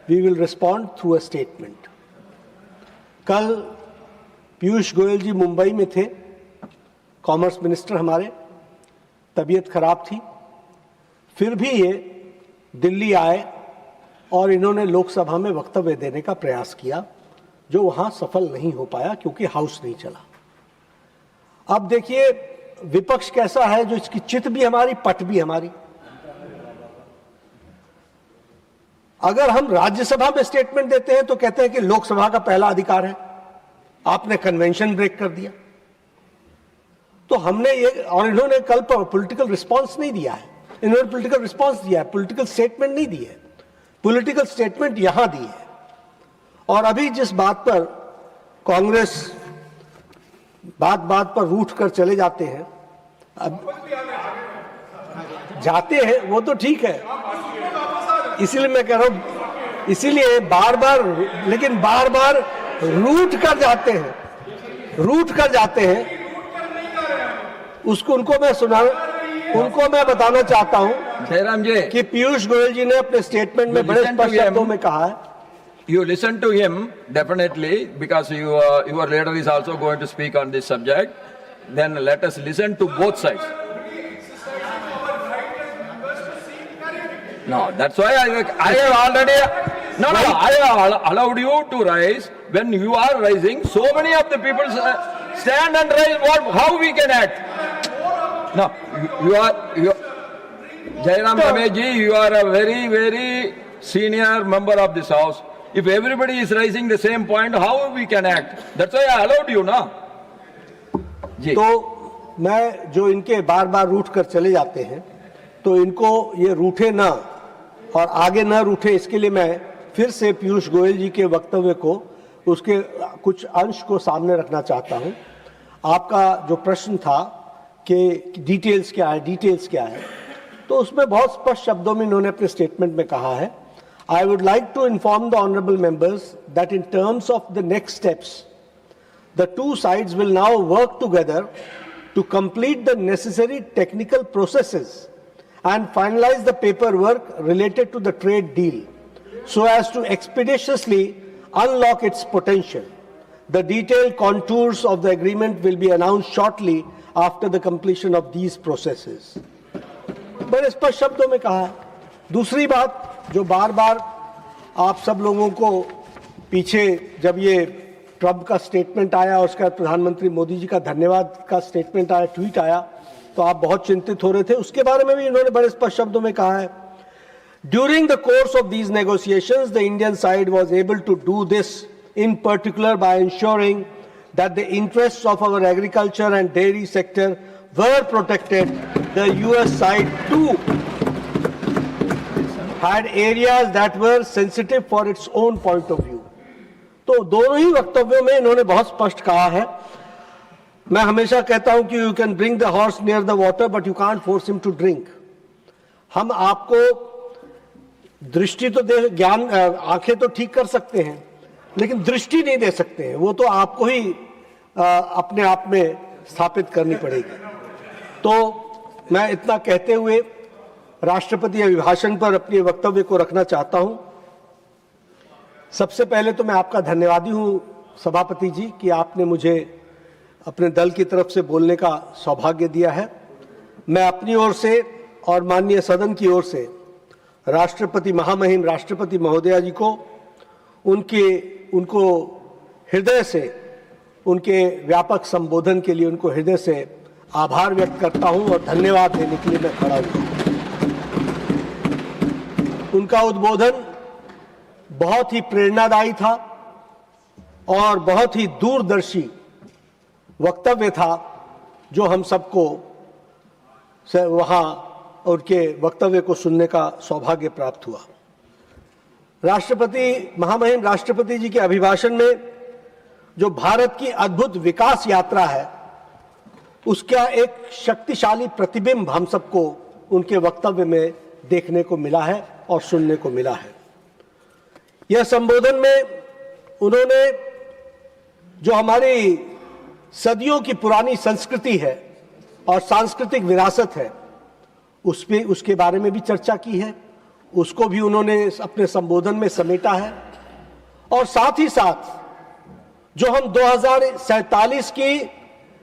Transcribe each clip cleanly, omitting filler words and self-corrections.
we will respond through a statement. कल पीयूष गोयल जी मुंबई में थे, कॉमर्स मिनिस्टर हमारे, तबीयत खराब थी, फिर भी ये दिल्ली आए और इन्होंने लोकसभा में वक्तव्य देने का प्रयास किया, जो वहां सफल नहीं हो पाया क्योंकि हाउस नहीं चला। अब देखिए विपक्ष कैसा है, जो इसकी चित भी हमारी, पट भी हमारी। अगर हम राज्यसभा में स्टेटमेंट देते हैं तो कहते हैं कि लोकसभा का पहला अधिकार है, आपने कन्वेंशन ब्रेक कर दिया। तो हमने ये, और इन्होंने कल पर पॉलिटिकल रिस्पांस नहीं दिया है, इन्होंने पॉलिटिकल रिस्पांस दिया है, पॉलिटिकल स्टेटमेंट नहीं दी है। पॉलिटिकल स्टेटमेंट यहां दी है। और अभी जिस बात पर कांग्रेस बात बात पर रूठ कर चले जाते हैं, अब जाते हैं वो तो ठीक है, इसीलिए मैं कह रहा हूं, इसीलिए बार बार, लेकिन बार बार रूठ कर जाते हैं, उसको उनको मैं बताना चाहता हूं जयराम जी कि पीयूष गोयल जी ने अपने स्टेटमेंट में बड़े स्पष्ट शब्दों में कहा है। You listen to him definitely because your leader is also going to speak on this subject. Then let us listen to both sides. No, that's why I have already I have allowed you to rise. When you are rising, so many of the people stand and rise. How we can act? No, you are Jairam Ramesh ji, you are a very, very senior member of this house. If everybody is raising the same point, how we can act? That's why I allowed you, na? जी. तो मैं जो इनके बार बार रूठ कर चले जाते हैं, तो इनको ये रूठे ना और आगे ना रूठे, इसके लिए मैं फिर से पीयूष गोयल जी के वक्तव्य को, उसके कुछ अंश को सामने रखना चाहता हूं। आपका जो प्रश्न था कि डिटेल्स क्या है, तो उसमें बहुत स्पष्ट शब्दों में इन्होंने अपने स्टेटमेंट में कहा है, I would like to inform the honorable members that in terms of the next steps, the two sides will now work together to complete the necessary technical processes and finalize the paperwork related to the trade deal so as to expeditiously unlock its potential. The detailed contours of the agreement will be announced shortly after the completion of these processes. बड़े स्पष्ट शब्दों में कहा है। दूसरी बात जो बार बार आप सब लोगों को पीछे, जब ये ट्रम्प का स्टेटमेंट आया और उसके बाद प्रधानमंत्री मोदी जी का धन्यवाद का स्टेटमेंट आया, ट्वीट आया, तो आप बहुत चिंतित हो रहे थे, उसके बारे में भी इन्होंने बड़े स्पष्ट शब्दों में कहा है, during the course of these negotiations the Indian side was able to do this in particular by ensuring that the interests of our agriculture and dairy sector were protected. The US side too had areas that were sensitive for its own point of view. तो दोनों ही वक्तव्यों में इन्होंने बहुत स्पष्ट कहा है। मैं हमेशा कहता हूं कि you can bring the horse near the water but you can't force him to drink. हम आपको दृष्टि तो दे, ज्ञान, आंखें तो ठीक कर सकते हैं, लेकिन दृष्टि नहीं दे सकते हैं, वो तो आपको ही अपने आप में स्थापित करनी पड़ेगी। तो मैं इतना कहते हुए राष्ट्रपति अभिभाषण पर अपने वक्तव्य को रखना चाहता हूं। सबसे पहले तो मैं आपका धन्यवादी हूं सभापति जी कि आपने मुझे अपने दल की तरफ से बोलने का सौभाग्य दिया है। मैं अपनी ओर से और माननीय सदन की ओर से राष्ट्रपति महामहिम राष्ट्रपति महोदया जी को उनको हृदय से, उनके व्यापक संबोधन के लिए उनको हृदय से आभार व्यक्त करता हूं और धन्यवाद देने के लिए मैं खड़ा हूं। उनका उद्बोधन बहुत ही प्रेरणादायी था और बहुत ही दूरदर्शी वक्तव्य था, जो हम सबको वहां उनके वक्तव्य को सुनने का सौभाग्य प्राप्त हुआ। राष्ट्रपति महामहिम राष्ट्रपति जी के अभिभाषण में जो भारत की अद्भुत विकास यात्रा है, उसका एक शक्तिशाली प्रतिबिंब हम सबको उनके वक्तव्य में देखने को मिला है और सुनने को मिला है। यह संबोधन में उन्होंने जो हमारी सदियों की पुरानी संस्कृति है और सांस्कृतिक विरासत है, उसके बारे में भी चर्चा की है। उसको भी उन्होंने अपने संबोधन में समेटा है। और साथ ही साथ जो हम 2047 की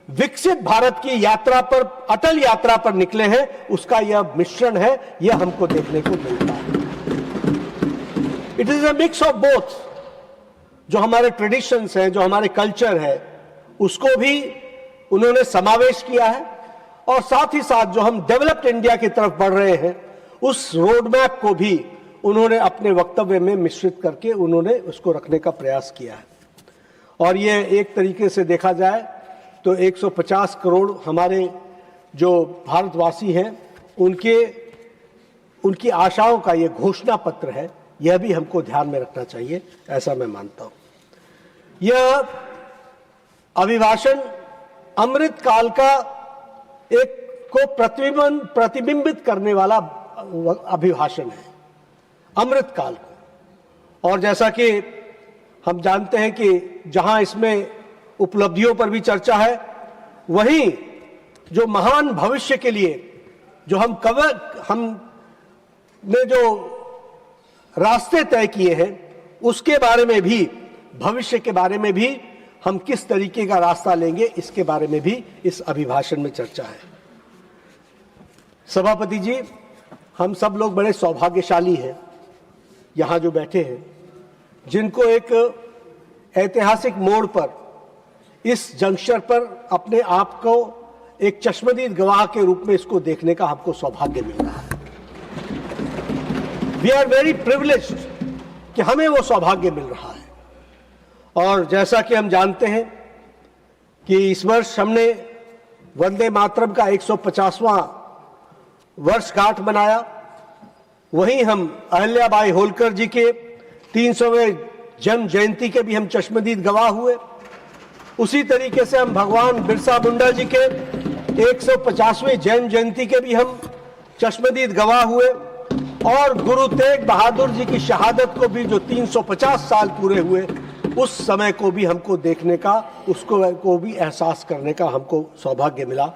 विकसित भारत की यात्रा पर, अटल यात्रा पर निकले हैं, उसका यह मिश्रण है, यह हमको देखने को मिलता है। It is a mix of both. जो हमारे ट्रेडिशंस हैं, जो हमारे कल्चर है, उसको भी उन्होंने समावेश किया है, और साथ ही साथ जो हम डेवलप्ड इंडिया की तरफ बढ़ रहे हैं, उस रोड मैप को भी उन्होंने अपने वक्तव्य में मिश्रित करके उन्होंने उसको रखने का प्रयास किया है। और ये एक तरीके से देखा जाए तो 150 करोड़ हमारे जो भारतवासी हैं, उनकी आशाओं का ये घोषणा पत्र है, यह भी हमको ध्यान में रखना चाहिए, ऐसा मैं मानता हूं। यह अभिभाषण अमृत काल का एक को प्रतिबिंबित करने वाला अभिभाषण है, अमृत काल को। और जैसा कि हम जानते हैं कि जहां इसमें उपलब्धियों पर भी चर्चा है, वहीं जो महान भविष्य के लिए जो हमने जो रास्ते तय किए हैं, उसके बारे में भी, भविष्य के बारे में भी हम किस तरीके का रास्ता लेंगे, इसके बारे में भी इस अभिभाषण में चर्चा है। सभापति जी, हम सब लोग बड़े सौभाग्यशाली हैं यहां जो बैठे हैं, जिनको एक ऐतिहासिक मोड़ पर, इस जंक्शन पर अपने आप को एक चश्मदीद गवाह के रूप में इसको देखने का हमको सौभाग्य मिल रहा है। वी आर वेरी प्रिविलेज्ड कि हमें वो सौभाग्य मिल रहा है। और जैसा कि हम जानते हैं कि इस वर्ष हमने वंदे मातरम का 150वां वर्षगांठ मनाया, वहीं हम अहिल्याबाई होलकर जी के 300वें जन्म जयंती के भी हम चश्मदीद गवाह हुए। उसी तरीके से हम भगवान बिरसा मुंडा जी के 150वें जन्म जयंती के भी हम चश्मदीद गवाह हुए, और गुरु तेग बहादुर जी की शहादत को भी, जो 350 साल पूरे हुए, उस समय को भी हमको देखने का, उसको को भी एहसास करने का हमको सौभाग्य मिला।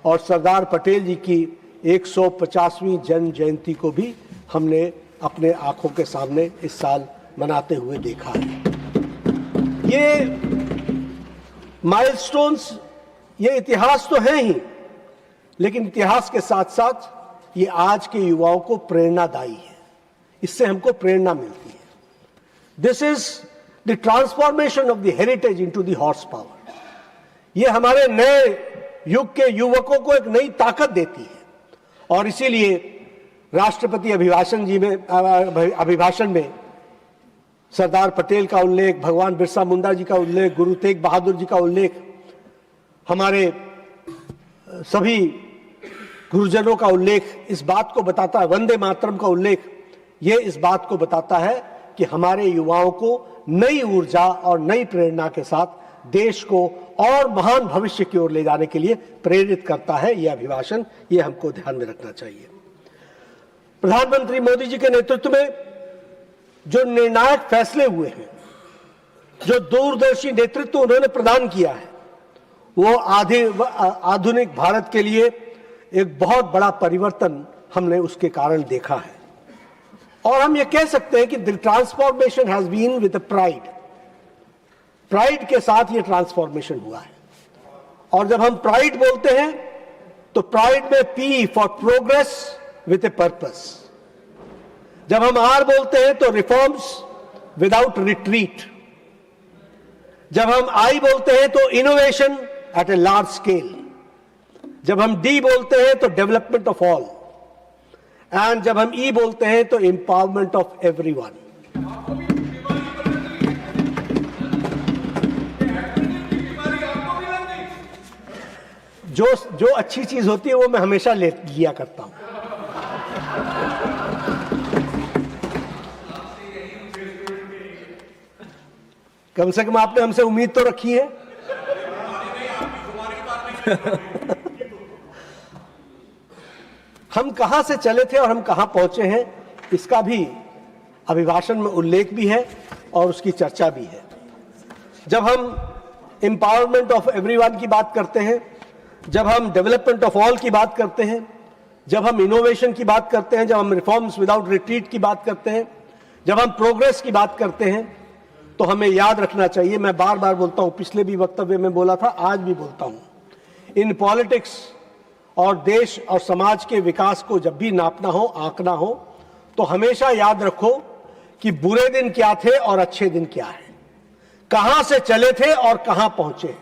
और सरदार पटेल जी की 150वीं जन्म जयंती को भी हमने अपने आंखों के सामने इस साल मनाते हुए देखा है। ये माइलस्टोन्स, ये इतिहास तो है ही, लेकिन इतिहास के साथ साथ ये आज के युवाओं को प्रेरणादायी है, इससे हमको प्रेरणा मिलती है। This is the transformation of the heritage into the horse power. ये हमारे नए युग के युवकों को एक नई ताकत देती है, और इसीलिए राष्ट्रपति अभिभाषण में सरदार पटेल का उल्लेख, भगवान बिरसा मुंडा जी का उल्लेख, गुरु तेग बहादुर जी का उल्लेख, हमारे सभी गुरुजनों का उल्लेख इस बात को बताता है, वंदे मातरम का उल्लेख, ये इस बात को बताता है कि हमारे युवाओं को नई ऊर्जा और नई प्रेरणा के साथ देश को और महान भविष्य की ओर ले जाने के लिए प्रेरित करता है यह अभिभाषण। ये हमको ध्यान में रखना चाहिए। प्रधानमंत्री मोदी जी के नेतृत्व में जो निर्णायक फैसले हुए हैं, जो दूरदर्शी नेतृत्व उन्होंने प्रदान किया है, वो आधुनिक भारत के लिए एक बहुत बड़ा परिवर्तन हमने उसके कारण देखा है। और हम ये कह सकते हैं कि the transformation has been with pride. Pride के साथ ये ट्रांसफॉर्मेशन हुआ है। और जब हम प्राइड बोलते हैं तो प्राइड में P for progress with a purpose. जब हम आर बोलते हैं तो रिफॉर्म्स विदाउट रिट्रीट। जब हम आई बोलते हैं तो innovation at a large scale. जब हम डी बोलते हैं तो डेवलपमेंट ऑफ ऑल, एंड जब हम ई बोलते हैं तो एम्पावरमेंट ऑफ एवरीवन। जो अच्छी चीज होती है वो मैं हमेशा लिया करता हूं। कम से कम आपने हमसे उम्मीद तो रखी है। हम कहां से चले थे और हम कहां पहुंचे हैं, इसका भी अभिभाषण में उल्लेख भी है और उसकी चर्चा भी है। जब हम एम्पावरमेंट ऑफ एवरीवन की बात करते हैं, जब हम डेवलपमेंट ऑफ ऑल की बात करते हैं, जब हम इनोवेशन की बात करते हैं, जब हम रिफॉर्म्स विदाउट रिट्रीट की बात करते हैं, जब हम प्रोग्रेस की बात करते हैं, तो हमें याद रखना चाहिए, मैं बार बार बोलता हूं, पिछले भी वक्तव्य में बोला था, आज भी बोलता हूं, इन पॉलिटिक्स और देश और समाज के विकास को जब भी नापना हो, आंकना हो, तो हमेशा याद रखो कि बुरे दिन क्या थे और अच्छे दिन क्या है, कहां से चले थे और कहां पहुंचे,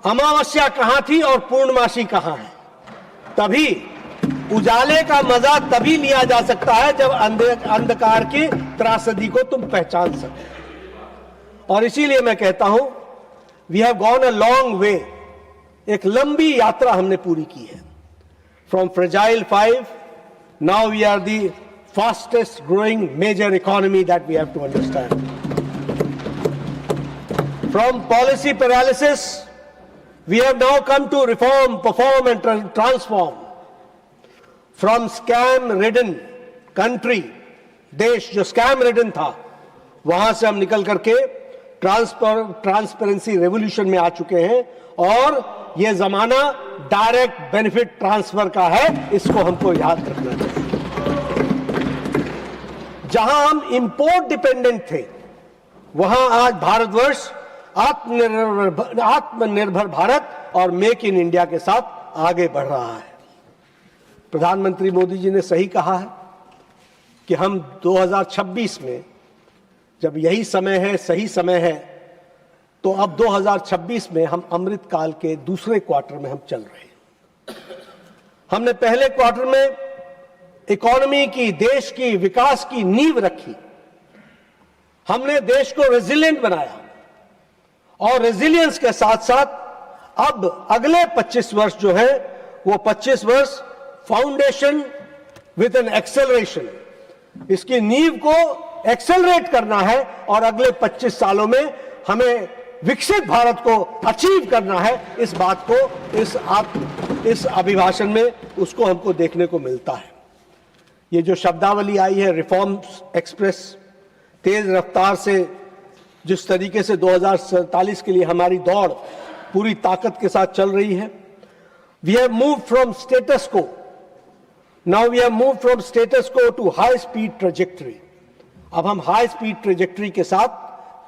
अमावस्या कहां थी और पूर्णमासी कहां है। तभी उजाले का मजा तभी लिया जा सकता है जब अंधकार की त्रासदी को तुम पहचान सको। और इसीलिए मैं कहता हूं, we have gone a long way, एक लंबी यात्रा हमने पूरी की है। From fragile 5, now we are the fastest growing major economy that we have to understand. From policy paralysis we have now come to reform, perform and transform. From scam ridden country, देश जो scam ridden था, वहां से हम निकल करके transparency revolution में आ चुके हैं, और यह जमाना डायरेक्ट बेनिफिट ट्रांसफर का है, इसको हमको याद रखना चाहिए। जहां हम इंपोर्ट डिपेंडेंट थे, वहां आज भारतवर्ष आत्मनिर्भर भारत और मेक इन इंडिया के साथ आगे बढ़ रहा है। प्रधानमंत्री मोदी जी ने सही कहा है कि हम 2026 में, जब यही समय है, सही समय है, तो अब 2026 में हम अमृत काल के दूसरे क्वार्टर में हम चल रहे हैं। हमने पहले क्वार्टर में इकोनॉमी की, देश की विकास की नींव रखी, हमने देश को रेजिलिएंट बनाया, और रेजिलियंस के साथ साथ अब अगले 25 वर्ष जो है, वो 25 वर्ष फाउंडेशन विद एन एक्सेलरेशन, इसकी नींव को एक्सेलरेट करना है, और अगले 25 सालों में हमें विकसित भारत को अचीव करना है। इस बात को इस अभिभाषण में उसको हमको देखने को मिलता है। ये जो शब्दावली आई है, रिफॉर्म्स एक्सप्रेस, तेज रफ्तार से जिस तरीके से 2047 के लिए हमारी दौड़ पूरी ताकत के साथ चल रही है, we have moved from status को, now we have moved from status को टू हाई स्पीड ट्रेजेक्टरी। अब हम हाई स्पीड ट्रेजेक्टरी के साथ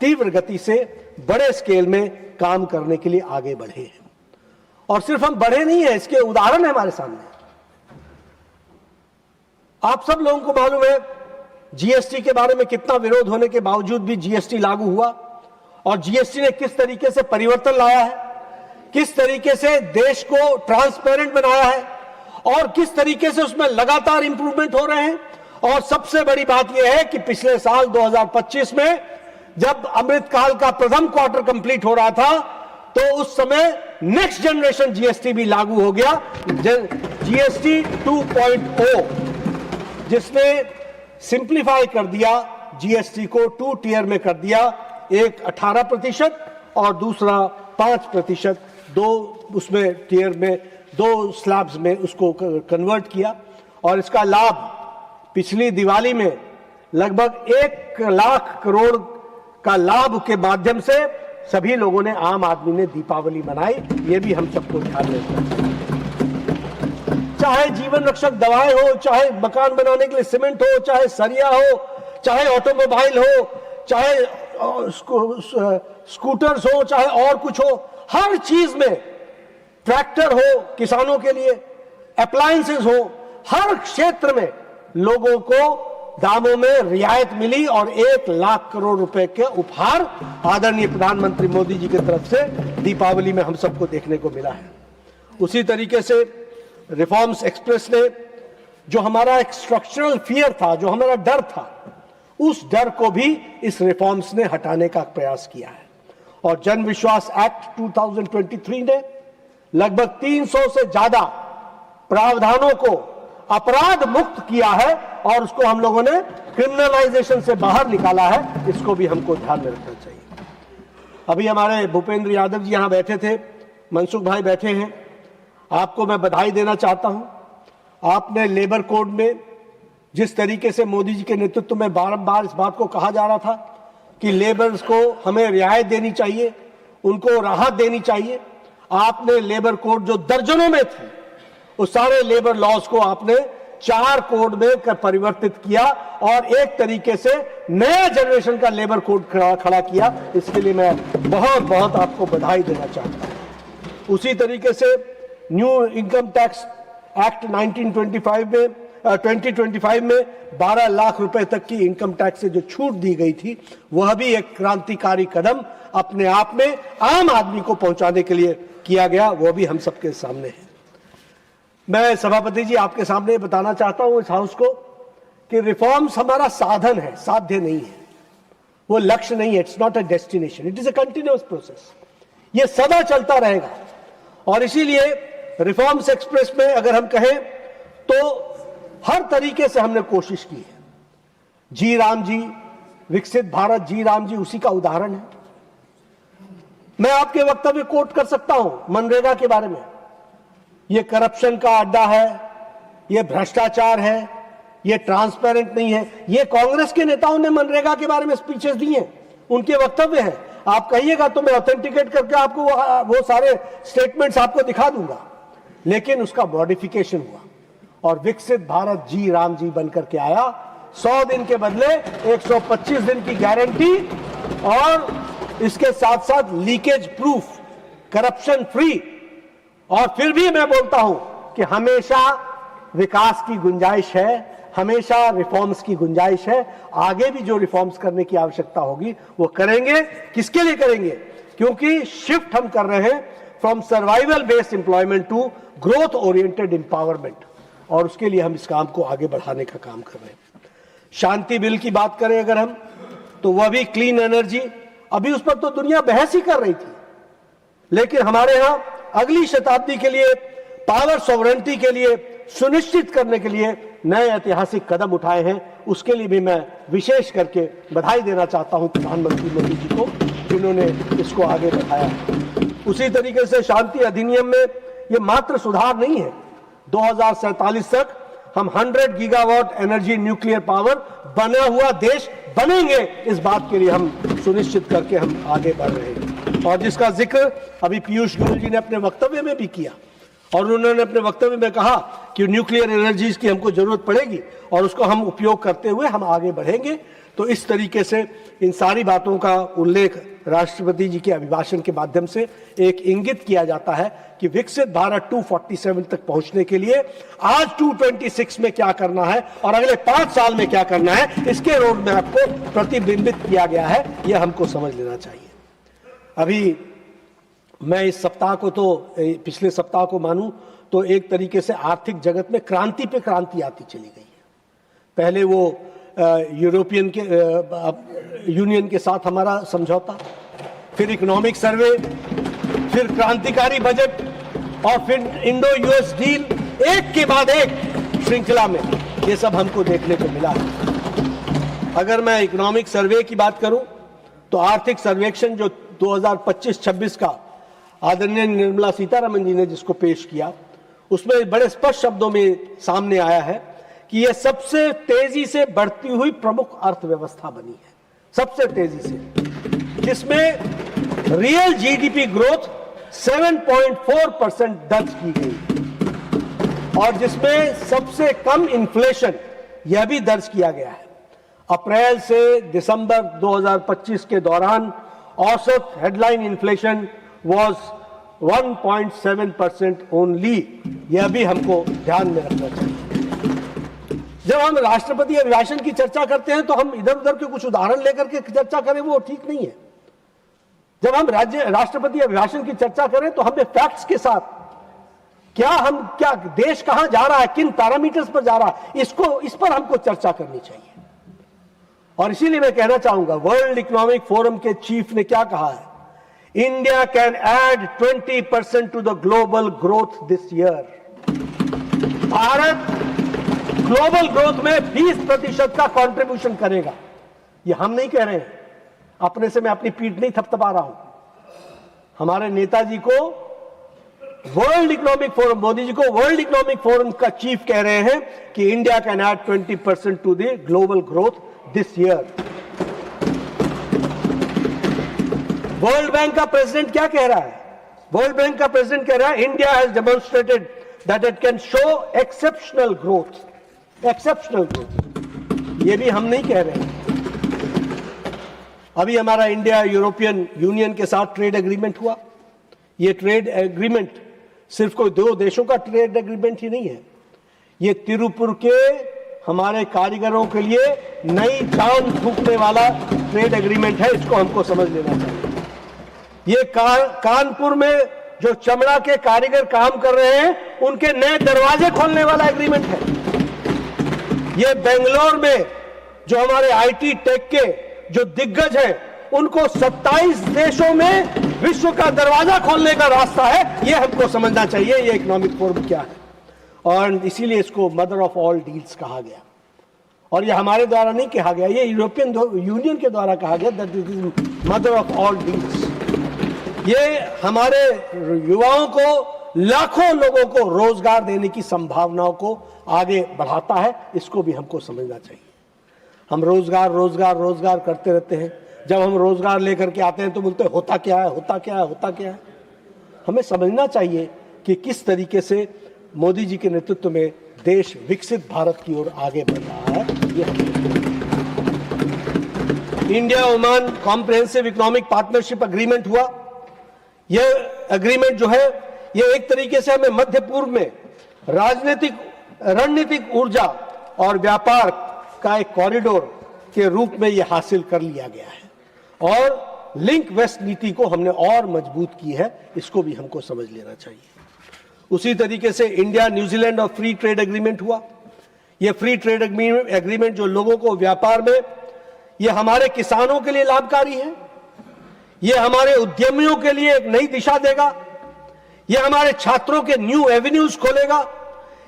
तीव्र गति से बड़े स्केल में काम करने के लिए आगे बढ़े हैं। और सिर्फ हम बढ़े नहीं है, इसके उदाहरण है हमारे सामने। आप सब लोगों को मालूम है, जीएसटी के बारे में कितना विरोध होने के बावजूद भी जीएसटी लागू हुआ, और जीएसटी ने किस तरीके से परिवर्तन लाया है, किस तरीके से देश को ट्रांसपेरेंट बनाया है, और किस तरीके से उसमें लगातार इंप्रूवमेंट हो रहे हैं। और सबसे बड़ी बात यह है कि पिछले साल 2025 में जब अमृत काल का प्रथम क्वार्टर कंप्लीट हो रहा था, तो उस समय नेक्स्ट जनरेशन जीएसटी भी लागू हो गया, जीएसटी 2.0, जिसने सिंप्लीफाई कर दिया जीएसटी को, 2 टियर में कर दिया, एक 18% और दूसरा 5%, दो उसमें टियर में, 2 स्लैब्स में उसको कन्वर्ट किया। और इसका लाभ पिछली दिवाली में लगभग 1 लाख करोड़ का लाभ के माध्यम से सभी लोगों ने, आम आदमी ने दीपावली मनाई। ये भी हम सबको ध्यान रखना चाहिए। चाहे जीवन रक्षक दवाएं हो, चाहे मकान बनाने के लिए सीमेंट हो, चाहे सरिया हो, चाहे ऑटोमोबाइल हो, चाहे स्कूटर्स हो, चाहे और कुछ हो, हर चीज में, ट्रैक्टर हो किसानों के लिए, अप्लायंसेस हो, हर क्षेत्र में लोगों को दामों में रियायत मिली, और 1 लाख करोड़ रुपए के उपहार आदरणीय प्रधानमंत्री मोदी जी की तरफ से दीपावली में हम सबको देखने को मिला है। उसी तरीके से रिफॉर्म्स एक्सप्रेस ने जो हमारा एक स्ट्रक्चरल फियर था, जो हमारा डर था, उस डर को भी इस रिफॉर्म्स ने हटाने का प्रयास किया है। और जन विश्वास एक्ट 2023 ने लगभग 300 से ज्यादा प्रावधानों को अपराध मुक्त किया है, और उसको हम लोगों ने क्रिमिनलाइजेशन से बाहर निकाला है। इसको भी हमको ध्यान में रखना चाहिए। अभी हमारे भूपेंद्र यादव जी यहां बैठे थे, मनसुख भाई बैठे हैं, आपको मैं बधाई देना चाहता हूं। आपने लेबर कोड में जिस तरीके से मोदी जी के नेतृत्व में बारंबार इस बात को कहा जा रहा था कि लेबर्स को हमें रियायत देनी चाहिए, उनको राहत देनी चाहिए, आपने लेबर कोड जो दर्जनों में थी उस सारे लेबर लॉज को आपने 4 कोड में परिवर्तित किया और एक तरीके से नया जनरेशन का लेबर कोड खड़ा किया। इसके लिए मैं बहुत बहुत आपको बधाई देना चाहता हूं। उसी तरीके से न्यू इनकम टैक्स एक्ट 2025 में 12 लाख रुपए तक की इनकम टैक्स से जो छूट दी गई थी, वह भी एक क्रांतिकारी कदम अपने आप में आम आदमी को पहुंचाने के लिए किया गया, वो भी हम सबके सामने है। मैं सभापति जी आपके सामने बताना चाहता हूं इस हाउस को कि रिफॉर्म्स हमारा साधन है, साध्य नहीं है, वो लक्ष्य नहीं है। It's not a destination, it is a continuous process. ये सदा चलता रहेगा और इसीलिए रिफॉर्म्स एक्सप्रेस में अगर हम कहें तो हर तरीके से हमने कोशिश की है। जी राम जी, विकसित भारत जी राम जी उसी का उदाहरण है। मैं आपके वक्तव्य कोट कर सकता हूं मनरेगा के बारे में। ये करप्शन का अड्डा है, ये भ्रष्टाचार है, ये ट्रांसपेरेंट नहीं है। ये कांग्रेस के नेताओं ने मनरेगा के बारे में स्पीचेस दी हैं, उनके वक्तव्य हैं। आप कहिएगा तो मैं ऑथेंटिकेट करके आपको वो सारे स्टेटमेंट्स आपको दिखा दूंगा। लेकिन उसका मॉडिफिकेशन हुआ और विकसित भारत जी राम जी बनकर के आया। 100 दिन के बदले 125 दिन की गारंटी और इसके साथ साथ लीकेज प्रूफ, करप्शन फ्री। और फिर भी मैं बोलता हूं कि हमेशा विकास की गुंजाइश है, हमेशा रिफॉर्म्स की गुंजाइश है। आगे भी जो रिफॉर्म्स करने की आवश्यकता होगी वो करेंगे। किसके लिए करेंगे? क्योंकि शिफ्ट हम कर रहे हैं from survival based employment to growth oriented empowerment, और उसके लिए हम इस काम को आगे बढ़ाने का काम कर रहे हैं। शांति बिल की बात करें अगर हम, तो वह भी क्लीन एनर्जी, अभी उस पर तो दुनिया बहस ही कर रही थी, लेकिन हमारे यहां अगली शताब्दी के लिए पावर सॉवरेंटी के लिए सुनिश्चित करने के लिए नए ऐतिहासिक कदम उठाए हैं। उसके लिए भी मैं विशेष करके बधाई देना चाहता हूं प्रधानमंत्री मोदी जी को, जिन्होंने इसको आगे बढ़ाया। उसी तरीके से शांति अधिनियम में यह मात्र सुधार नहीं है, 2047 तक हम 100 गीगावाट एनर्जी न्यूक्लियर पावर बना हुआ देश बनेंगे। इस बात के लिए हम सुनिश्चित करके हम आगे बढ़ रहे हैं। और जिसका जिक्र अभी पीयूष गोयल जी ने अपने वक्तव्य में भी किया, और उन्होंने अपने वक्तव्य में कहा कि न्यूक्लियर एनर्जीज की हमको जरूरत पड़ेगी और उसको हम उपयोग करते हुए हम आगे बढ़ेंगे। तो इस तरीके से इन सारी बातों का उल्लेख राष्ट्रपति जी के अभिभाषण के माध्यम से एक इंगित किया जाता है कि विकसित भारत 247 तक पहुंचने के लिए आज 226 में क्या करना है और अगले 5 साल में क्या करना है, इसके रोड मैप को प्रतिबिंबित किया गया है। यह हमको समझ लेना चाहिए। अभी मैं इस सप्ताह को तो पिछले सप्ताह को मानूं तो एक तरीके से आर्थिक जगत में क्रांति पे क्रांति आती चली गई है। पहले वो यूरोपियन के यूनियन के साथ हमारा समझौता, फिर इकोनॉमिक सर्वे, फिर क्रांतिकारी बजट और फिर इंडो यूएस डील, एक के बाद एक श्रृंखला में ये सब हमको देखने को मिला है। अगर मैं इकोनॉमिक सर्वे की बात करूं तो आर्थिक सर्वेक्षण जो 2025-26 का आदरणीय निर्मला सीतारमण जी ने जिसको पेश किया, उसमें बड़े स्पष्ट शब्दों में सामने आया है कि यह सबसे तेजी से बढ़ती हुई प्रमुख अर्थव्यवस्था बनी है, सबसे तेजी से, जिसमें रियल जीडीपी ग्रोथ 7.4% दर्ज की गई और जिसमें सबसे कम इन्फ्लेशन यह भी दर्ज किया गया है। अप्रैल से दिसंबर 2025 के दौरान औसत हेडलाइन इन्फ्लेशन was 1.7% ओनली। यह भी हमको ध्यान में रखना चाहिए। जब हम राष्ट्रपति अभिभाषण की चर्चा करते हैं तो हम इधर उधर के कुछ उदाहरण लेकर के चर्चा करें, वो ठीक नहीं है। जब हम राष्ट्रपति अभिभाषण की चर्चा करें तो हमें फैक्ट्स के साथ क्या देश कहां जा रहा है, किन पैरामीटर्स पर जा रहा है, इस पर हमको चर्चा करनी चाहिए। और इसीलिए मैं कहना चाहूंगा, वर्ल्ड इकोनॉमिक फोरम के चीफ ने क्या कहा है, India can add 20% to the global growth this year. Bharat global growth में 20% का कंट्रीब्यूशन करेगा। ये हम नहीं कह रहे हैं, अपने से मैं अपनी पीठ नहीं थपथपा रहा हूं। हमारे नेताजी को world economic forum, Modi ji को वर्ल्ड इकोनॉमिक फोरम का चीफ कह रहे हैं कि India can add 20% to the global growth this year. World bank का प्रेसिडेंट क्या कह रहा है? वर्ल्ड बैंक का प्रेसिडेंट कह रहा है, India has demonstrated that it can show exceptional growth. Exceptional growth. ये भी हम नहीं कह रहे हैं। अभी हमारा इंडिया यूरोपियन यूनियन के साथ ट्रेड एग्रीमेंट हुआ। ये ट्रेड एग्रीमेंट सिर्फ कोई दो देशों का ट्रेड एग्रीमेंट ही नहीं है, ये तिरुपुर के हमारे कारीगरों के लिए नई जान फूंकने वाला ट्रेड एग्रीमेंट है। इसको हमको समझ लेना चाहिए। ये कानपुर में जो चमड़ा के कारीगर काम कर रहे हैं उनके नए दरवाजे खोलने वाला एग्रीमेंट है। ये बेंगलोर में जो हमारे आईटी टेक के जो दिग्गज हैं उनको 27 देशों में विश्व का दरवाजा खोलने का रास्ता है। ये हमको समझना चाहिए ये इकोनॉमिक फोरम क्या है, और इसीलिए इसको मदर ऑफ ऑल डील्स कहा गया। और ये हमारे द्वारा नहीं कहा गया, ये यूरोपियन यूनियन के द्वारा कहा गया that it is mother of all deals. ये हमारे युवाओं को, लाखों लोगों को रोजगार देने की संभावनाओं को आगे बढ़ाता है। इसको भी हमको समझना चाहिए। हम रोजगार रोजगार रोजगार करते रहते हैं। जब हम रोजगार लेकर के आते हैं तो बोलते हैं होता क्या है, होता क्या है, होता क्या है। हमें समझना चाहिए कि किस तरीके से मोदी जी के नेतृत्व में देश विकसित भारत की ओर आगे बढ़ रहा है। India Oman comprehensive economic partnership agreement हुआ। यह एग्रीमेंट जो है यह एक तरीके से हमें मध्य पूर्व में राजनीतिक रणनीतिक ऊर्जा और व्यापार का एक कॉरिडोर के रूप में यह हासिल कर लिया गया है, और लिंक वेस्ट नीति को हमने और मजबूत की है। इसको भी हमको समझ लेना चाहिए। उसी तरीके से इंडिया न्यूजीलैंड और फ्री ट्रेड एग्रीमेंट हुआ। यह फ्री ट्रेड एग्रीमेंट जो लोगों को व्यापार में, यह हमारे किसानों के लिए लाभकारी है, यह हमारे उद्यमियों के लिए एक नई दिशा देगा, यह हमारे छात्रों के न्यू एवेन्यूज खोलेगा,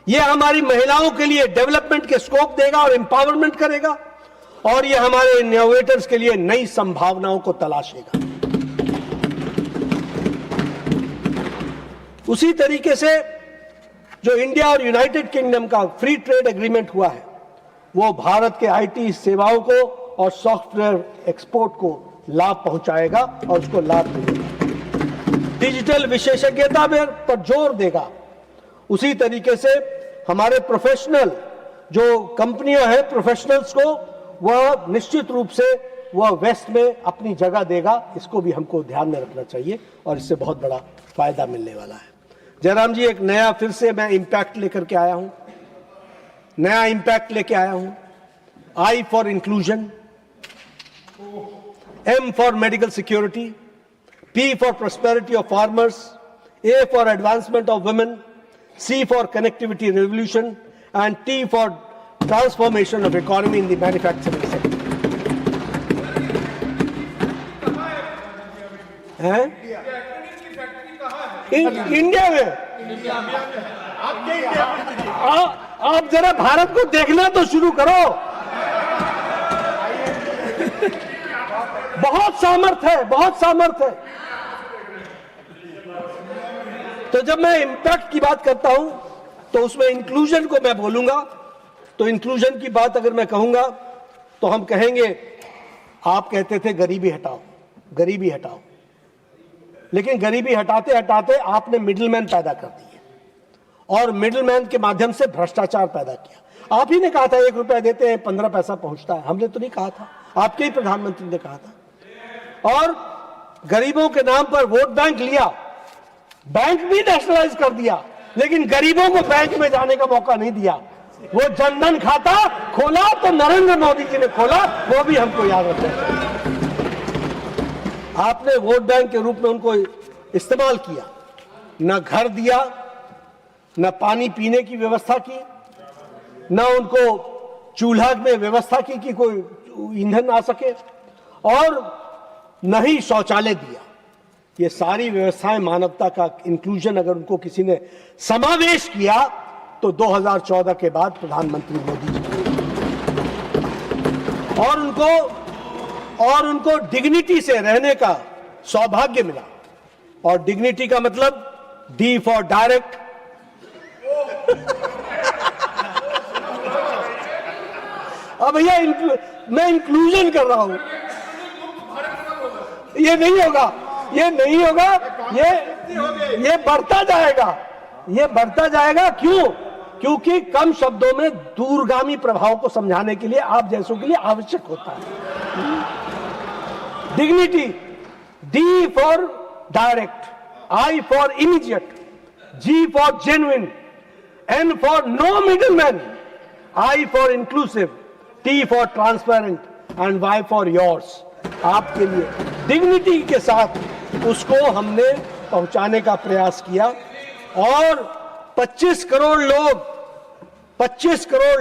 यह हमारी महिलाओं के लिए डेवलपमेंट के स्कोप देगा और एम्पावरमेंट करेगा, और यह हमारे इनोवेटर्स के लिए नई संभावनाओं को तलाशेगा। उसी तरीके से जो इंडिया और यूनाइटेड किंगडम का फ्री ट्रेड एग्रीमेंट हुआ है वो भारत के आईटी सेवाओं को और सॉफ्टवेयर एक्सपोर्ट को लाभ पहुंचाएगा और उसको लाभ मिलेगा। डिजिटल विशेषज्ञता पर जोर देगा। उसी तरीके से हमारे प्रोफेशनल जो कंपनियां हैं, प्रोफेशनल्स को वह निश्चित रूप से वह वेस्ट में अपनी जगह देगा। इसको भी हमको ध्यान में रखना चाहिए और इससे बहुत बड़ा फायदा मिलने वाला है। जयराम जी, एक नया फिर से मैं इंपैक्ट लेकर के आया हूं, नया इंपैक्ट लेके आया हूं। I for inclusion, M for medical security, P for prosperity of farmers, A for advancement of women, C for connectivity revolution and T for transformation of economy in the manufacturing sector. India में आप जरा भारत को देखना तो शुरू करो। बहुत सामर्थ्य है, बहुत सामर्थ्य है। तो जब मैं इंपैक्ट की बात करता हूं तो उसमें इंक्लूजन को मैं बोलूंगा। तो इंक्लूजन की बात अगर मैं कहूंगा तो हम कहेंगे, आप कहते थे गरीबी हटाओ, गरीबी हटाओ, लेकिन गरीबी हटाते हटाते आपने मिडिलमैन पैदा कर दिए और मिडिलमैन के माध्यम से भ्रष्टाचार पैदा किया। आप ही ने कहा था 1 रुपया देते हैं 15 पैसा पहुंचता है। हमने तो नहीं कहा था, आपके ही प्रधानमंत्री ने कहा था। और गरीबों के नाम पर वोट बैंक लिया, बैंक भी नेशनलाइज कर दिया, लेकिन गरीबों को बैंक में जाने का मौका नहीं दिया। वो जनधन खाता खोला तो नरेंद्र मोदी जी ने खोला, वो भी हमको याद रखना चाहिए। आपने वोट बैंक के रूप में उनको इस्तेमाल किया, न घर दिया, न पानी पीने की व्यवस्था की, न उनको चूल्हा में व्यवस्था की कि कोई ईंधन आ सके, और न ही शौचालय दिया। ये सारी व्यवस्थाएं मानवता का इंक्लूजन अगर उनको किसी ने समावेश किया तो 2014 के बाद प्रधानमंत्री मोदी जी और उनको डिग्निटी से रहने का सौभाग्य मिला। और डिग्निटी का मतलब डी फॉर डायरेक्ट, अब भैया मैं इंक्लूजन कर रहा हूं, ये नहीं होगा, ये नहीं होगा, ये बढ़ता जाएगा, ये बढ़ता जाएगा। क्यों? क्योंकि कम शब्दों में दूरगामी प्रभाव को समझाने के लिए आप जैसों के लिए आवश्यक होता है। Dignity, D for direct, I for immediate, G for genuine, N for no middleman, I for inclusive, T for transparent and Y for yours. आपके लिए डिग्निटी के साथ उसको हमने पहुंचाने का प्रयास किया और 25 करोड़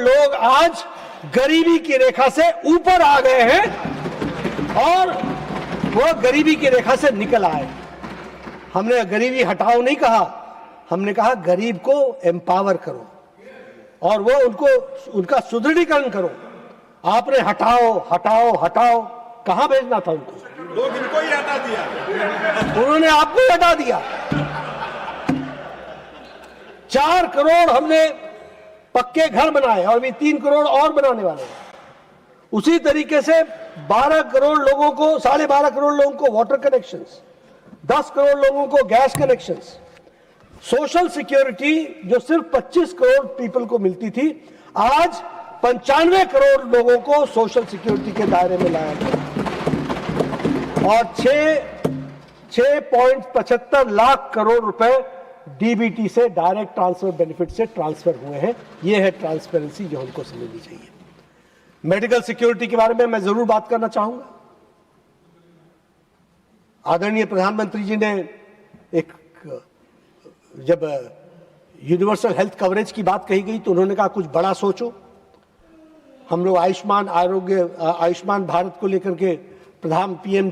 लोग आज गरीबी की रेखा से ऊपर आ गए हैं और वो गरीबी की रेखा से निकल आए। हमने गरीबी हटाओ नहीं कहा, हमने कहा गरीब को एम्पावर करो और वो उनका सुदृढ़ीकरण करो। आपने हटाओ हटाओ हटाओ, कहां भेजना था उनको? लोग इनको ही हटा दिया, उन्होंने आपको ही हटा दिया। 4 करोड़ हमने पक्के घर बनाए और भी 3 करोड़ और बनाने वाले हैं। उसी तरीके से 12 करोड़ लोगों को, 12.5 करोड़ लोगों को वाटर कनेक्शंस, 10 करोड़ लोगों को गैस कनेक्शंस। सोशल सिक्योरिटी जो सिर्फ 25 करोड़ पीपल को मिलती थी, आज 95 करोड़ लोगों को सोशल सिक्योरिटी के दायरे में लाया गया और 6.75 लाख करोड़ रुपए डीबीटी से, डायरेक्ट ट्रांसफर बेनिफिट से ट्रांसफर हुए हैं। यह है ट्रांसपेरेंसी जो हमको समझनी चाहिए। मेडिकल सिक्योरिटी के बारे में मैं जरूर बात करना चाहूंगा। आदरणीय प्रधानमंत्री जी ने जब यूनिवर्सल हेल्थ कवरेज की बात कही गई तो उन्होंने कहा कुछ बड़ा सोचो। हम लोग आयुष्मान भारत को लेकर के, प्रधान PM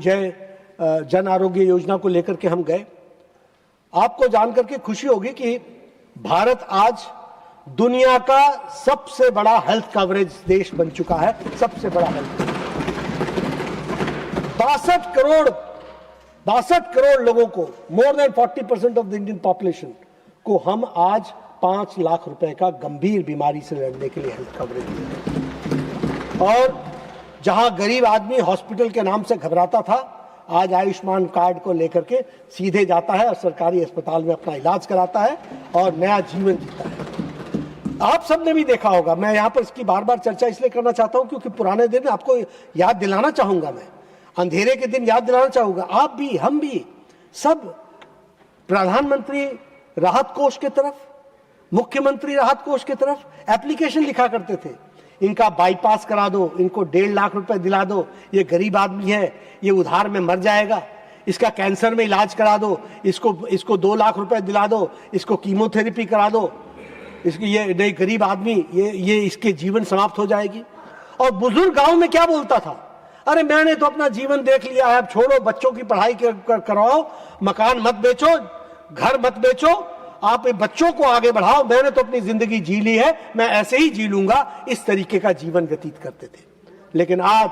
जन आरोग्य योजना को लेकर के हम गए। आपको जानकर के खुशी होगी कि भारत आज दुनिया का सबसे बड़ा हेल्थ कवरेज देश बन चुका है। सबसे बड़ा हेल्थ, 62 करोड़ लोगों को, more than 40% of the Indian population को हम आज 5 लाख रुपए का गंभीर बीमारी से लड़ने के लिए हेल्थ कवरेज देते हैं। और जहां गरीब आदमी हॉस्पिटल के नाम से घबराता था, आज आयुष्मान कार्ड को लेकर के सीधे जाता है और सरकारी अस्पताल में अपना इलाज कराता है और नया जीवन जीता है। आप सबने भी देखा होगा, मैं यहां पर इसकी बार बार चर्चा इसलिए करना चाहता हूं क्योंकि पुराने दिन आपको याद दिलाना चाहूंगा, मैं अंधेरे के दिन याद दिलाना चाहूंगा। आप भी, हम भी, सब प्रधानमंत्री राहत कोष की तरफ, मुख्यमंत्री राहत कोष की तरफ एप्लीकेशन लिखा करते थे। इनका बाईपास करा दो, इनको 1.5 लाख रुपए दिला दो, ये गरीब आदमी है, ये उधार में मर जाएगा, इसका कैंसर में इलाज करा दो, इसको 2 लाख रुपए दिला दो, इसको कीमोथेरेपी करा दो, ये नहीं गरीब आदमी, ये इसके जीवन समाप्त हो जाएगी। और बुजुर्ग गांव में क्या बोलता था, अरे मैंने तो अपना जीवन देख लिया है, अब छोड़ो, बच्चों की पढ़ाई करवाओ, मकान मत बेचो, घर मत बेचो, आप बच्चों को आगे बढ़ाओ, मैंने तो अपनी जिंदगी जी ली है, मैं ऐसे ही जी लूंगा। इस तरीके का जीवन व्यतीत करते थे। लेकिन आज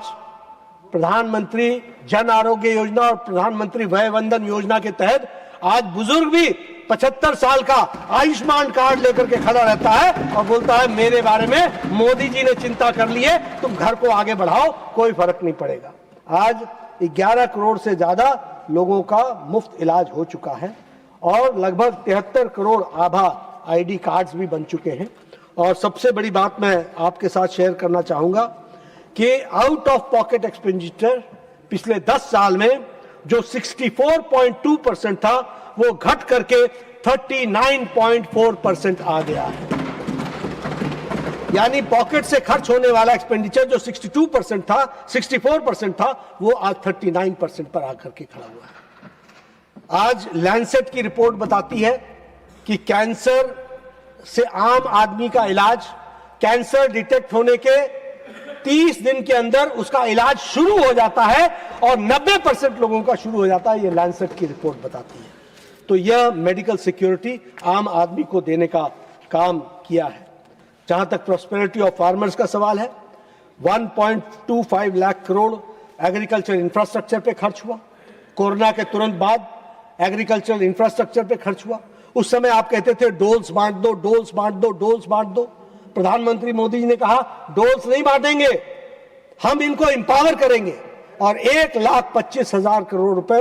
प्रधानमंत्री जन आरोग्य योजना और प्रधानमंत्री वय वंदन योजना के तहत आज बुजुर्ग भी 75 साल का आयुष्मान कार्ड लेकर के खड़ा रहता है और बोलता है मेरे बारे में मोदी जी ने चिंता कर ली है, तुम घर को आगे बढ़ाओ, कोई फर्क नहीं पड़ेगा। आज 11 करोड़ से ज्यादा लोगों का मुफ्त इलाज हो चुका है और लगभग 73 करोड़ आभा ID कार्ड्स भी बन चुके हैं। और सबसे बड़ी बात मैं आपके साथ शेयर करना चाहूंगा कि आउट ऑफ पॉकेट एक्सपेंडिचर पिछले 10 साल में जो 64.2% था वो घट करके 39.4% आ गया है। यानी पॉकेट से खर्च होने वाला एक्सपेंडिचर जो 64% था वो आज 39% पर आकर के खड़ा हुआ है। आज लैंसेट की रिपोर्ट बताती है कि कैंसर से आम आदमी का इलाज, कैंसर डिटेक्ट होने के 30 दिन के अंदर उसका इलाज शुरू हो जाता है और 90% लोगों का शुरू हो जाता है, ये लैंसेट की रिपोर्ट बताती है। तो यह मेडिकल सिक्योरिटी आम आदमी को देने का काम किया है। जहां तक प्रॉस्पेरिटी ऑफ फार्मर्स का सवाल है, 1.25 लाख करोड़ एग्रीकल्चर इंफ्रास्ट्रक्चर पे खर्च हुआ। कोरोना के तुरंत बाद एग्रीकल्चर इंफ्रास्ट्रक्चर पे खर्च हुआ। उस समय आप कहते थे डोल्स बांट दो, डोल्स बांट दो, डोल्स बांट दो। प्रधानमंत्री मोदी जी ने कहा डोल्स नहीं बांटेंगे, हम इनको एम्पावर करेंगे। और 1,25,000 करोड़ रुपए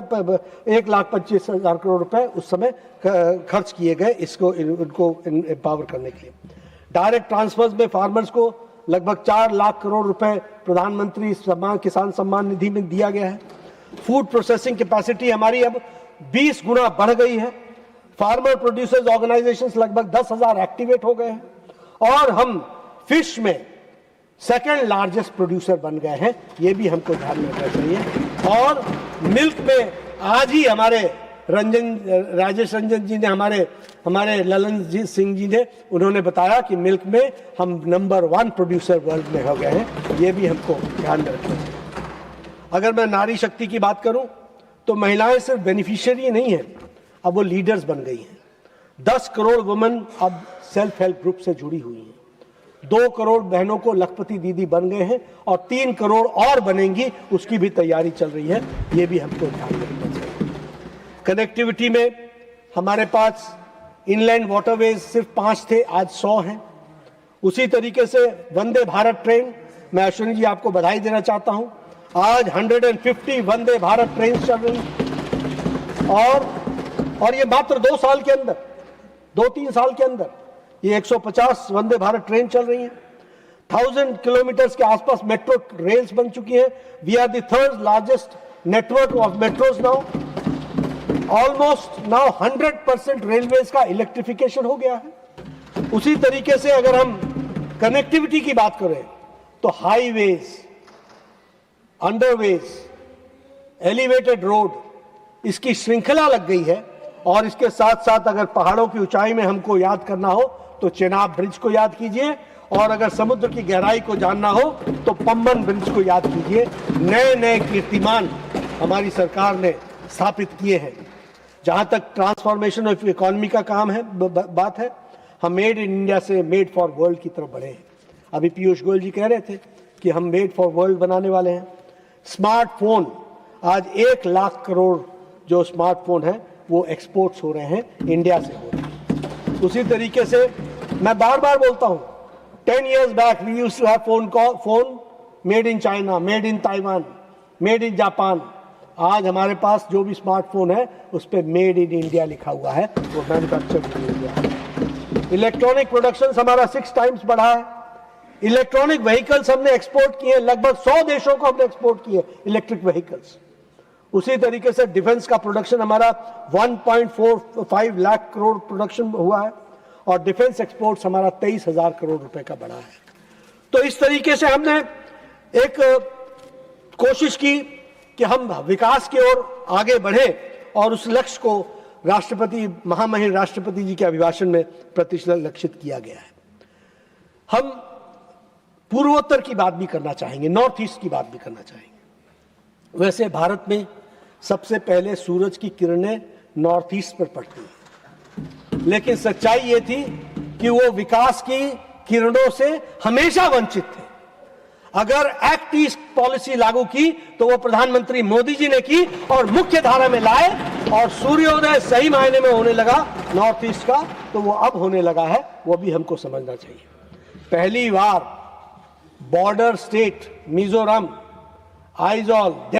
1,25,000 करोड़ रुपए उस समय खर्च किए गए इसको उनको एम्पावर करने के लिए। डायरेक्ट ट्रांसफर्स में फार्मर्स को लगभग 4 लाख करोड़ रुपए प्रधानमंत्री किसान सम्मान निधि में दिया गया है। फूड प्रोसेसिंग कैपेसिटी हमारी अब 20 गुना बढ़ गई है। फार्मर प्रोड्यूसर्स ऑर्गेनाइजेशंस लगभग 10,000 एक्टिवेट हो गए हैं और हम फिश में सेकंड लार्जेस्ट प्रोड्यूसर बन गए हैं, ये भी हमको ध्यान में रखना चाहिए। और मिल्क में आज ही हमारे राजेश रंजन जी ने हमारे ललन सिंह जी ने उन्होंने बताया कि मिल्क में हम नंबर 1 प्रोड्यूसर वर्ल्ड में हो गए हैं, ये भी हमको ध्यान में रखना चाहिए। अगर मैं नारी शक्ति की बात करूं तो महिलाएं सिर्फ बेनिफिशियरी नहीं है, अब वो लीडर्स बन गई हैं। 10 करोड़ वुमेन अब सेल्फ हेल्प ग्रुप से जुड़ी हुई हैं। 2 करोड़ बहनों को लखपति दीदी बन गए हैं और 3 करोड़ और बनेंगी, उसकी भी तैयारी चल रही है, ये भी हमको ध्यान में रखना चाहिए। कनेक्टिविटी में हमारे पास इनलैंड वाटरवेज सिर्फ 5 थे, आज 100 हैं। उसी तरीके से वंदे भारत ट्रेन, मैं अश्विनी जी आपको बधाई देना चाहता हूं, आज 150 वंदे भारत ट्रेन चल रही और ये मात्र 2-3 साल के अंदर ये 150 वंदे भारत ट्रेन चल रही हैं। 1000 किलोमीटर के आसपास मेट्रो रेल्स बन चुकी हैं। We are the 3rd largest network of metros now. Almost now 100% railways का इलेक्ट्रिफिकेशन हो गया है। उसी तरीके से अगर हम कनेक्टिविटी की बात करें तो हाईवेज, अंडरवेज, एलिवेटेड रोड, इसकी श्रृंखला लग गई है। और इसके साथ साथ अगर पहाड़ों की ऊंचाई में हमको याद करना हो तो चेनाब ब्रिज को याद कीजिए, और अगर समुद्र की गहराई को जानना हो तो पंबन ब्रिज को याद कीजिए। नए नए कीर्तिमान हमारी सरकार ने स्थापित किए हैं। जहां तक ट्रांसफॉर्मेशन ऑफ इकोनॉमी का काम है, बात है, हम मेड इन इंडिया से मेड फॉर वर्ल्ड की तरफ बढ़े हैं। अभी पीयूष गोयल जी कह रहे थे कि हम मेड फॉर वर्ल्ड बनाने वाले हैं। स्मार्टफोन, आज 1 लाख करोड़ जो स्मार्टफोन है वो एक्सपोर्ट्स हो रहे हैं, इंडिया से हो रहे हैं। उसी तरीके से मैं बार बार बोलता हूं, 10 years back we used to have phone made in China, made in Taiwan, made in Japan। आज हमारे पास जो भी स्मार्टफोन है उस पर मेड इन इंडिया लिखा हुआ है, वो मैन्युफैक्चर्ड इन इंडिया है। इलेक्ट्रॉनिक प्रोडक्शन हमारा 6 times बढ़ा है। इलेक्ट्रॉनिक व्हीकल्स हमने एक्सपोर्ट किए, लगभग 100 देशों को हमने एक्सपोर्ट किए इलेक्ट्रिक व्हीकल्स। उसी तरीके से डिफेंस का प्रोडक्शन हमारा 1.45 लाख करोड़ प्रोडक्शन हुआ है और डिफेंस एक्सपोर्ट्स हमारा 23,000 करोड़ रुपए का बढ़ा है। तो इस तरीके से हमने एक कोशिश की कि हम विकास की ओर आगे बढ़े और उस लक्ष्य को महामहिम राष्ट्रपति जी के अभिभाषण में प्रतिलक्षित किया गया है। हम पूर्वोत्तर की बात भी करना चाहेंगे, नॉर्थ ईस्ट की बात भी करना चाहेंगे। वैसे भारत में सबसे पहले सूरज की किरणें नॉर्थ ईस्ट पर पड़ती हैं, लेकिन सच्चाई ये थी कि वो विकास की किरणों से हमेशा वंचित थे। अगर एक्ट ईस्ट पॉलिसी लागू की तो वो प्रधानमंत्री मोदी जी ने की और मुख्य धारा में लाए और सूर्योदय सही मायने में होने लगा नॉर्थ ईस्ट का, तो वो अब होने लगा है, वो भी हमको समझना चाहिए। पहली बार बॉर्डर स्टेट मिजोरम, आइजॉल